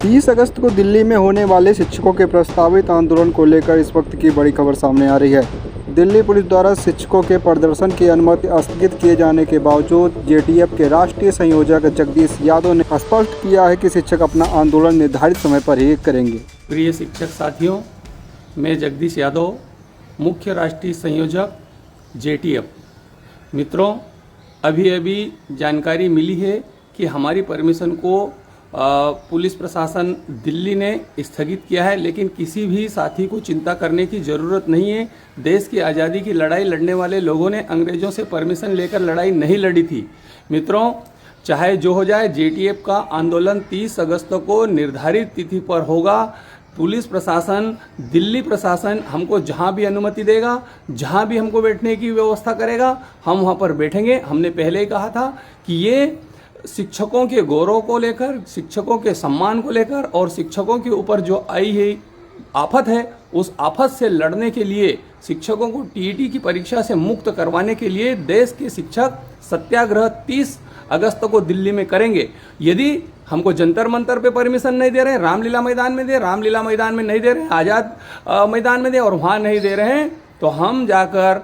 30 अगस्त को दिल्ली में होने वाले शिक्षकों के प्रस्तावित आंदोलन को लेकर इस वक्त की बड़ी खबर सामने आ रही है। दिल्ली पुलिस द्वारा शिक्षकों के प्रदर्शन की अनुमति स्थगित किए जाने के बावजूद जेटीएफ के राष्ट्रीय संयोजक जगदीश यादव ने स्पष्ट किया है कि शिक्षक अपना आंदोलन निर्धारित समय पर ही करेंगे। प्रिय शिक्षक साथियों, मैं जगदीश यादव, मुख्य राष्ट्रीय संयोजक जेटीएफ। मित्रों, अभी जानकारी मिली है कि हमारी परमिशन को पुलिस प्रशासन दिल्ली ने स्थगित किया है, लेकिन किसी भी साथी को चिंता करने की ज़रूरत नहीं है। देश की आज़ादी की लड़ाई लड़ने वाले लोगों ने अंग्रेज़ों से परमिशन लेकर लड़ाई नहीं लड़ी थी। मित्रों, चाहे जो हो जाए, जेटीएफ का आंदोलन 30 अगस्त को निर्धारित तिथि पर होगा। पुलिस प्रशासन, दिल्ली प्रशासन हमको जहां भी अनुमति देगा, जहां भी हमको बैठने की व्यवस्था करेगा, हम वहां पर बैठेंगे। हमने पहले ही कहा था कि ये शिक्षकों के गौरव को लेकर, शिक्षकों के सम्मान को लेकर और शिक्षकों के ऊपर जो आई है आफत है, उस आफत से लड़ने के लिए, शिक्षकों को टीईटी की परीक्षा से मुक्त करवाने के लिए देश के शिक्षक सत्याग्रह 30 अगस्त को दिल्ली में करेंगे। यदि हमको जंतर मंतर पे परमिशन नहीं दे रहे हैं, रामलीला मैदान में दे, रामलीला मैदान में नहीं दे रहे हैं, आज़ाद मैदान में दे और वहाँ नहीं दे रहे हैं, तो हम जाकर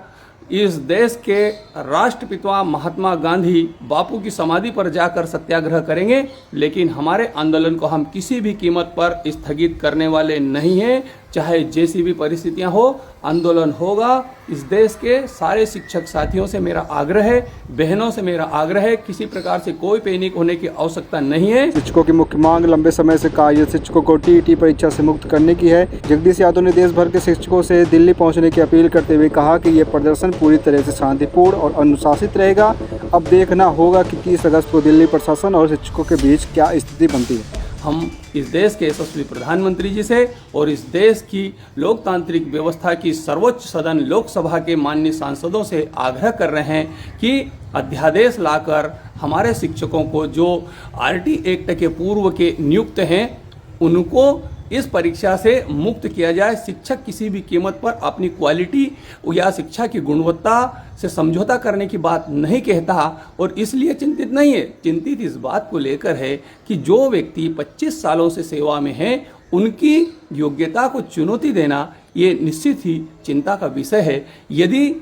इस देश के राष्ट्रपिता महात्मा गांधी बापू की समाधि पर जाकर सत्याग्रह करेंगे। लेकिन हमारे आंदोलन को हम किसी भी कीमत पर स्थगित करने वाले नहीं हैं। चाहे जैसी भी परिस्थितियां हो, आंदोलन होगा। इस देश के सारे शिक्षक साथियों से मेरा आग्रह है, बहनों से मेरा आग्रह है, किसी प्रकार से कोई पैनिक होने की आवश्यकता नहीं है। शिक्षकों की मुख्य मांग लंबे समय से कार्यरत शिक्षकों को टीईटी परीक्षा से मुक्त करने की है। जगदीश यादव ने देश भर के शिक्षकों से दिल्ली पहुंचने की अपील करते हुए कहा कि ये प्रदर्शन पूरी तरह से शांतिपूर्ण और अनुशासित रहेगा। अब देखना होगा कि 30 अगस्त को दिल्ली प्रशासन और शिक्षकों के बीच क्या स्थिति बनती है। हम इस देश के यशस्वी प्रधानमंत्री जी से और इस देश की लोकतांत्रिक व्यवस्था की सर्वोच्च सदन लोकसभा के माननीय सांसदों से आग्रह कर रहे हैं कि अध्यादेश लाकर हमारे शिक्षकों को जो आरटी एक्ट के पूर्व के नियुक्त हैं, उनको इस परीक्षा से मुक्त किया जाए। शिक्षक किसी भी कीमत पर अपनी क्वालिटी या शिक्षा की गुणवत्ता से समझौता करने की बात नहीं कहता और इसलिए चिंतित नहीं है। चिंतित इस बात को लेकर है कि जो व्यक्ति 25 सालों से सेवा में हैं, उनकी योग्यता को चुनौती देना ये निश्चित ही चिंता का विषय है। यदि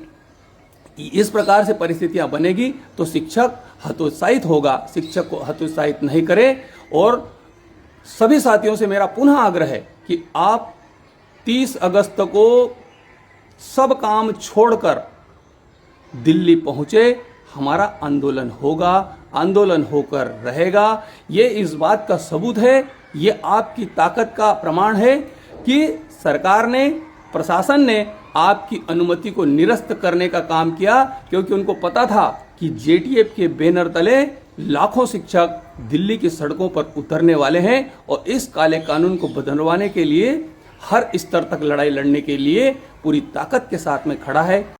इस प्रकार से परिस्थितियां बनेगी तो शिक्षक हतोत्साहित होगा। शिक्षक को हतोत्साहित नहीं करे। और सभी साथियों से मेरा पुनः आग्रह है कि आप 30 अगस्त को सब काम छोड़कर दिल्ली पहुंचे। हमारा आंदोलन होगा, आंदोलन होकर रहेगा। ये इस बात का सबूत है, ये आपकी ताकत का प्रमाण है कि सरकार ने, प्रशासन ने आपकी अनुमति को निरस्त करने का काम किया, क्योंकि उनको पता था कि जेटीएफ के बैनर तले लाखों शिक्षक दिल्ली की सड़कों पर उतरने वाले हैं और इस काले कानून को बदलवाने के लिए हर स्तर तक लड़ाई लड़ने के लिए पूरी ताकत के साथ में खड़ा है।